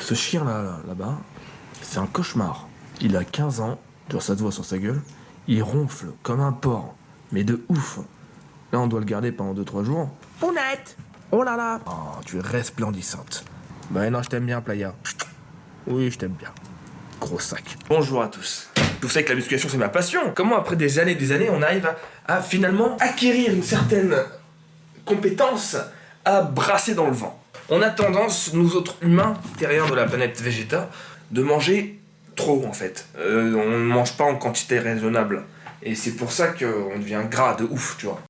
Ce chien là-bas, c'est un cauchemar. Il a 15 ans, genre ça se voit sur sa gueule. Il ronfle comme un porc, mais de ouf. Là, on doit le garder pendant 2-3 jours. Pounette! Oh là là! Oh, tu es resplendissante. Bah non, je t'aime bien, Playa. Oui, je t'aime bien. Gros sac. Bonjour à tous. Vous savez que la musculation, c'est ma passion. Comment, après des années et des années, on arrive à finalement acquérir une certaine compétence à brasser dans le vent. On a tendance, nous autres humains, terriens de la planète Vegeta, de manger trop, en fait. On ne mange pas en quantité raisonnable. Et c'est pour ça qu'on devient gras de ouf, tu vois.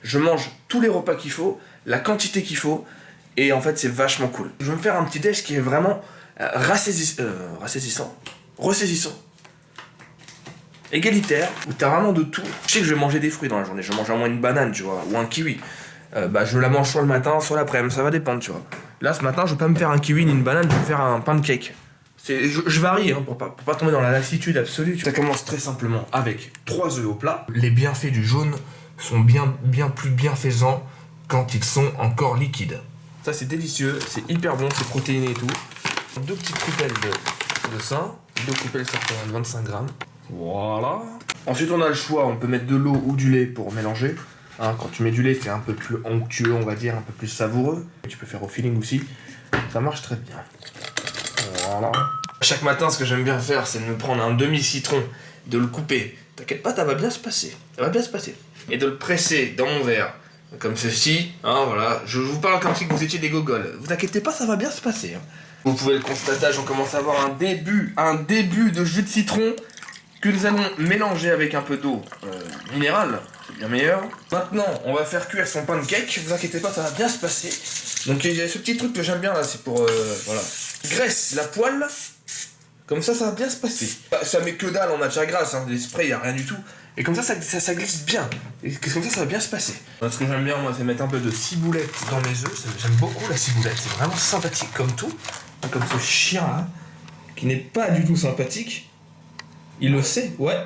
Je mange tous les repas qu'il faut, la quantité qu'il faut, et en fait c'est vachement cool. Je vais me faire un petit déj qui est vraiment ressaisissant, égalitaire, où t'as vraiment de tout. Je sais que je vais manger des fruits dans la journée, je vais manger au moins une banane, tu vois, ou un kiwi. Je la mange soit le matin, soit l'après-midi, ça va dépendre, tu vois. Là ce matin je vais pas me faire un kiwi ni une banane, je vais me faire un pancake. Je varie hein, pour pas tomber dans la lassitude absolue. Ça commence très simplement avec 3 œufs au plat. Les bienfaits du jaune sont bien plus bienfaisants quand ils sont encore liquides. Ça c'est délicieux, c'est hyper bon, c'est protéiné et tout. 2 petites coupelles de ça, 2 coupelles ça représente 25 grammes. Voilà. Ensuite on a le choix, on peut mettre de l'eau ou du lait pour mélanger. Hein, quand tu mets du lait c'est un peu plus onctueux, on va dire, un peu plus savoureux. Tu peux faire au feeling aussi, ça marche très bien. Voilà. Chaque matin ce que j'aime bien faire c'est de me prendre un demi-citron, de le couper. T'inquiète pas, ça va bien se passer, ça va bien se passer. Et de le presser dans mon verre, comme ceci, hein, voilà. Je vous parle comme si vous étiez des gogoles. Vous inquiétez pas, ça va bien se passer. Hein. Vous pouvez le constater, on commence à avoir un début de jus de citron que nous allons mélanger avec un peu d'eau minérale, c'est bien meilleur. Maintenant, on va faire cuire son pancake, vous inquiétez pas, ça va bien se passer. Donc il y a ce petit truc que j'aime bien là, c'est pour, voilà, graisse la poêle, comme ça va bien se passer. Ça met que dalle en matière grasse, hein, des sprays, y a rien du tout. Et comme ça glisse bien. Et comme ça va bien se passer. Ce que j'aime bien, moi, c'est mettre un peu de ciboulette dans mes œufs. J'aime beaucoup la ciboulette. C'est vraiment sympathique comme tout. Comme ce chien-là, qui n'est pas du tout sympathique. Il le sait, ouais.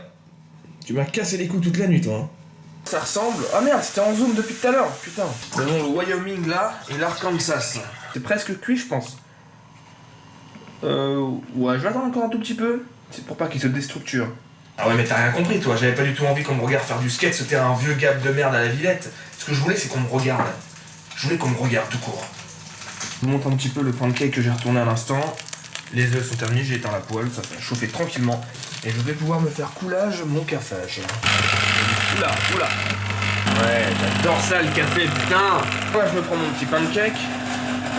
Tu m'as cassé les coups toute la nuit, toi. Hein. Ça ressemble... Ah merde, c'était en zoom depuis tout à l'heure, putain. Nous avons le Wyoming, là, et l'Arkansas. C'est presque cuit, je pense. Ouais, je vais attendre encore un tout petit peu. C'est pour pas qu'il se déstructure. Ah ouais mais t'as rien compris toi, j'avais pas du tout envie qu'on me regarde faire du skate, c'était un vieux gap de merde à la Villette. Ce que je voulais c'est qu'on me regarde. Je voulais qu'on me regarde tout court. Je vous montre un petit peu le pancake que j'ai retourné à l'instant. Les œufs sont terminés, j'ai éteint la poêle, ça va chauffer tranquillement. Et je vais pouvoir me faire coulage mon cafage. Oula. Ouais, j'adore ça le café, putain. Moi je me prends mon petit pancake.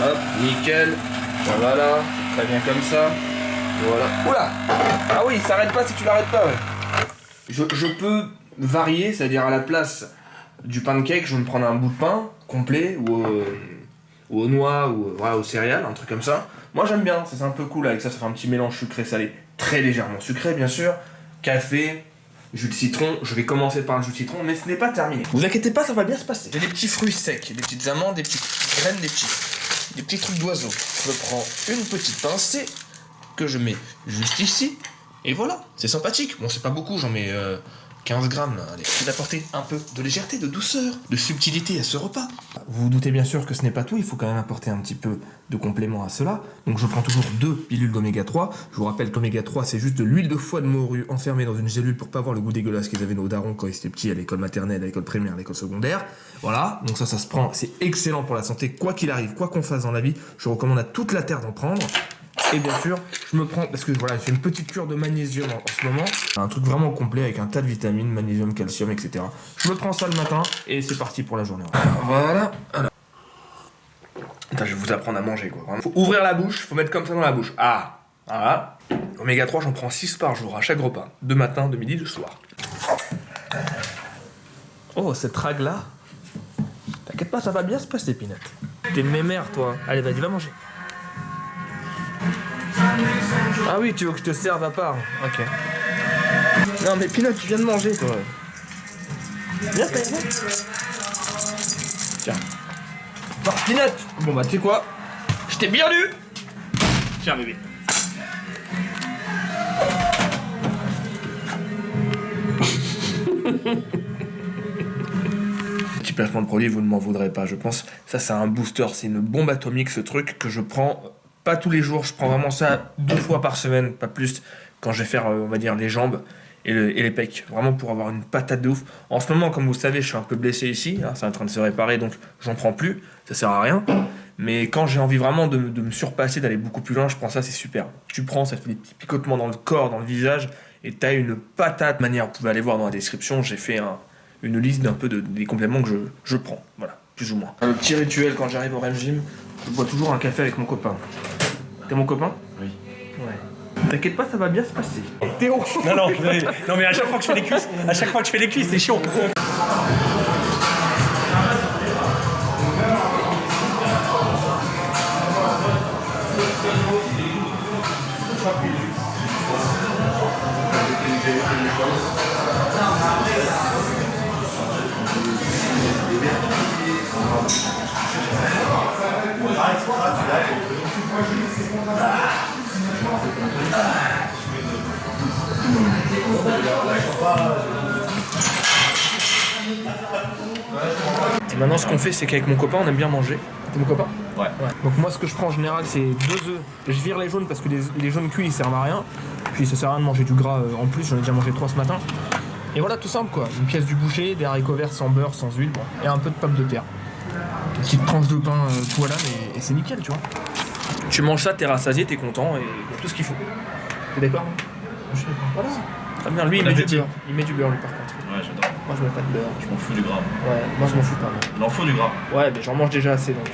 Hop, nickel. Voilà, très bien comme ça. Voilà. Oula! Ah oui, il s'arrête pas si tu l'arrêtes pas, ouais. Je peux varier, c'est-à-dire à la place du pancake, je vais me prendre un bout de pain complet ou aux noix ou voilà, aux céréales, un truc comme ça. Moi j'aime bien, ça c'est un peu cool avec ça, ça fait un petit mélange sucré-salé. Très légèrement sucré bien sûr. Café, jus de citron. Je vais commencer par le jus de citron, mais ce n'est pas terminé. Vous inquiétez pas, ça va bien se passer. J'ai des petits fruits secs, des petites amandes, des petites graines, des petits trucs d'oiseaux. Je prends une petite pincée que je mets juste ici, et voilà, c'est sympathique. Bon, c'est pas beaucoup, j'en mets 15 grammes. Allez, c'est d'apporter un peu de légèreté, de douceur, de subtilité à ce repas. Vous vous doutez bien sûr que ce n'est pas tout, il faut quand même apporter un petit peu de complément à cela. Donc je prends toujours 2 pilules d'oméga 3. Je vous rappelle qu'oméga 3, c'est juste de l'huile de foie de morue enfermée dans une gélule pour pas avoir le goût dégueulasse qu'ils avaient nos darons quand ils étaient petits à l'école maternelle, à l'école primaire, à l'école secondaire. Voilà, donc ça se prend, c'est excellent pour la santé, quoi qu'il arrive, quoi qu'on fasse dans la vie. Je recommande à toute la terre d'en prendre. Et bien sûr, je me prends, parce que voilà, j'ai une petite cure de magnésium en ce moment. Un truc vraiment complet avec un tas de vitamines, magnésium, calcium, etc. Je me prends ça le matin et c'est parti pour la journée. Alors, voilà. Alors. Attends, je vais vous apprendre à manger quoi. Vraiment. Faut ouvrir la bouche, faut mettre comme ça dans la bouche. Ah, voilà. Oméga 3, j'en prends 6 par jour à chaque repas. De matin, de midi, de soir. Oh, cette rague là. T'inquiète pas, ça va bien se passer, Pinette. T'es mémère, toi. Allez, vas-y, va manger. Ah oui, tu veux que je te serve à part? Ok. Non mais Pinot, tu viens de manger toi. Viens, viens. Tiens. Non, Pinot. Bon bah tu sais quoi? Je t'ai bien lu. Tiens bébé. Petit placement de produit, vous ne m'en voudrez pas, je pense. Ça, c'est un booster, c'est une bombe atomique, ce truc que je prends pas tous les jours. Je prends vraiment ça 2 fois par semaine, pas plus, quand je vais faire, on va dire, les jambes et les pecs. Vraiment pour avoir une patate de ouf. En ce moment, comme vous savez, je suis un peu blessé ici. Hein, c'est en train de se réparer, donc j'en prends plus. Ça sert à rien. Mais quand j'ai envie vraiment de me surpasser, d'aller beaucoup plus loin, je prends ça, c'est super. Tu prends, ça fait des petits picotements dans le corps, dans le visage, et t'as une patate. De manière, vous pouvez aller voir dans la description, j'ai fait une liste d'un peu des compléments que je prends. Voilà, plus ou moins. Le petit rituel quand j'arrive au Rem Gym, je bois toujours un café avec mon copain. T'es mon copain? Oui. Ouais. T'inquiète pas, ça va bien se passer. Théo. Non mais à chaque fois que je fais les cuisses, c'est chaud. Et maintenant, ce qu'on fait, c'est qu'avec mon copain, on aime bien manger. T'es mon copain? Ouais. Donc moi, ce que je prends en général, c'est 2 œufs. Je vire les jaunes parce que les jaunes cuits, ils servent à rien. Puis ça sert à rien de manger du gras en plus. J'en ai déjà mangé 3 ce matin. Et voilà, tout simple quoi. Une pièce du boucher, des haricots verts sans beurre, sans huile, bon, et un peu de pommes de terre. Une petite tranche de pain poêlane et c'est nickel, tu vois. Tu manges ça, t'es rassasié, t'es content et y a tout ce qu'il faut. T'es d'accord? Je suis d'accord. Voilà. Très bien. Lui, il met du beurre. Il met du beurre, lui, par contre. Ouais, j'adore. Moi, je mets pas de beurre. Je m'en fous du gras. Ouais, moi, je m'en fous pas. Moi. Il en faut du gras. Ouais, mais j'en mange déjà assez, donc...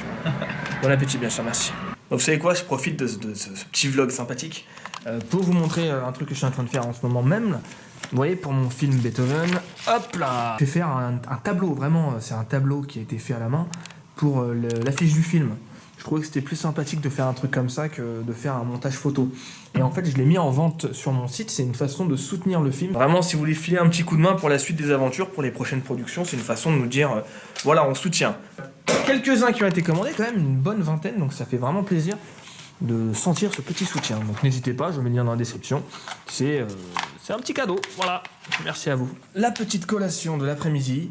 Bon appétit, bien sûr, merci. Donc, vous savez quoi, je profite de ce petit vlog sympathique pour vous montrer un truc que je suis en train de faire en ce moment même. Là. Vous voyez, pour mon film Beethoven, hop là, je vais faire un tableau, vraiment, c'est un tableau qui a été fait à la main pour l'affiche du film. Je trouvais que c'était plus sympathique de faire un truc comme ça que de faire un montage photo. Et en fait, je l'ai mis en vente sur mon site, c'est une façon de soutenir le film. Vraiment, si vous voulez filer un petit coup de main pour la suite des aventures, pour les prochaines productions, c'est une façon de nous dire, voilà, on soutient. Quelques-uns qui ont été commandés, quand même une bonne vingtaine, donc ça fait vraiment plaisir de sentir ce petit soutien. Donc n'hésitez pas, je mets le lien dans la description. C'est un petit cadeau, voilà. Merci à vous. La petite collation de l'après-midi,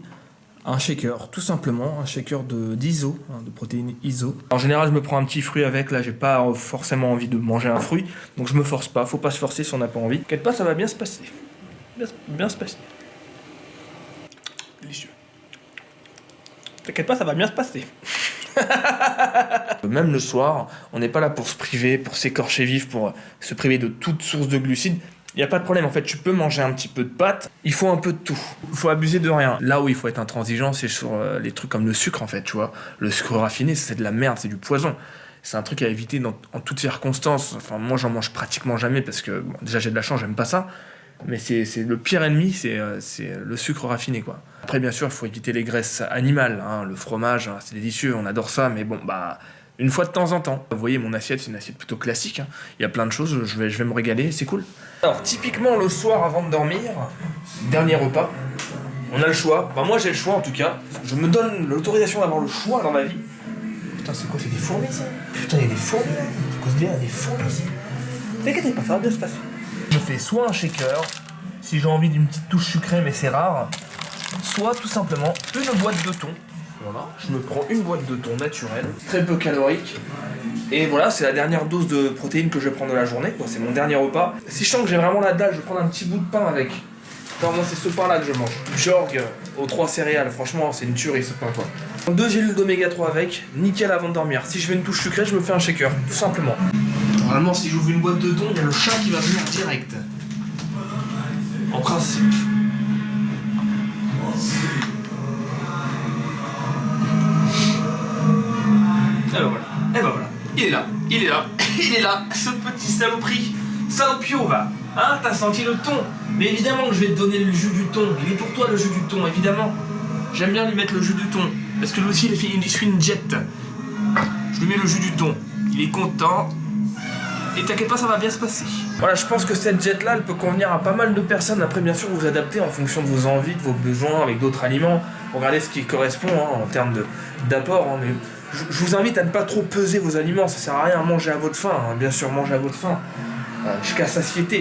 un shaker, tout simplement, un shaker d'ISO, de protéines ISO. En général, je me prends un petit fruit avec, là j'ai pas forcément envie de manger un fruit, donc je me force pas, faut pas se forcer si on n'a pas envie. T'inquiète pas, ça va bien se passer. Bien se passer. Délicieux. T'inquiète pas, ça va bien se passer. Même le soir, on n'est pas là pour se priver, pour s'écorcher vif, pour se priver de toute source de glucides. Il n'y a pas de problème, en fait, tu peux manger un petit peu de pâtes, il faut un peu de tout. Il faut abuser de rien. Là où il faut être intransigeant, c'est sur les trucs comme le sucre, en fait, tu vois. Le sucre raffiné, c'est de la merde, c'est du poison. C'est un truc à éviter en toutes circonstances. Enfin, moi, j'en mange pratiquement jamais parce que, bon, déjà, j'ai de la chance, j'aime pas ça. Mais c'est le pire ennemi, c'est le sucre raffiné, quoi. Après, bien sûr, il faut éviter les graisses animales, hein, le fromage, hein, c'est délicieux, on adore ça, mais bon, bah, une fois de temps en temps. Vous voyez, mon assiette, c'est une assiette plutôt classique, hein. Il y a plein de choses, je vais me régaler, c'est cool. Alors, typiquement, le soir, avant de dormir, dernier repas, on a le choix. Bah, moi, j'ai le choix, en tout cas. Je me donne l'autorisation d'avoir le choix dans ma vie. Putain, c'est quoi, c'est des fourmis, ça? Putain, il y a des fourmis, là. Je cause bien, il y a des fourmis, ici. T'inquiète pas, ça va bien se passer. Je fais soit un shaker, si j'ai envie d'une petite touche sucrée, mais c'est rare, soit tout simplement une boîte de thon. Voilà, je me prends une boîte de thon naturel, très peu calorique. Et voilà, c'est la dernière dose de protéines que je vais prendre de la journée, quoi. C'est mon dernier repas. Si je sens que j'ai vraiment la dalle, je vais prendre un petit bout de pain avec. Alors moi, c'est ce pain-là que je mange. Jorg aux 3 céréales, franchement, c'est une tuerie ce pain, quoi. 2 gélules d'oméga 3 avec, nickel avant de dormir. Si je veux une touche sucrée, je me fais un shaker, tout simplement. Normalement, si j'ouvre une boîte de thon, il y a le chat qui va venir direct. En principe. Et ben voilà, il est là, ce petit salopio va. Hein, t'as senti le thon? Mais évidemment que je vais te donner le jus du thon, il est pour toi le jus du thon, évidemment. J'aime bien lui mettre le jus du thon, parce que lui aussi il suit une jet. Je lui mets le jus du thon, il est content. Et t'inquiète pas, ça va bien se passer. Voilà, je pense que cette jet-là, elle peut convenir à pas mal de personnes. Après, bien sûr, vous vous adaptez en fonction de vos envies, de vos besoins, avec d'autres aliments. Regardez ce qui correspond hein, en termes d'apport. Hein, mais je vous invite à ne pas trop peser vos aliments, ça sert à rien. Mangez à votre faim, hein, bien sûr, mangez à votre faim. Jusqu'à satiété.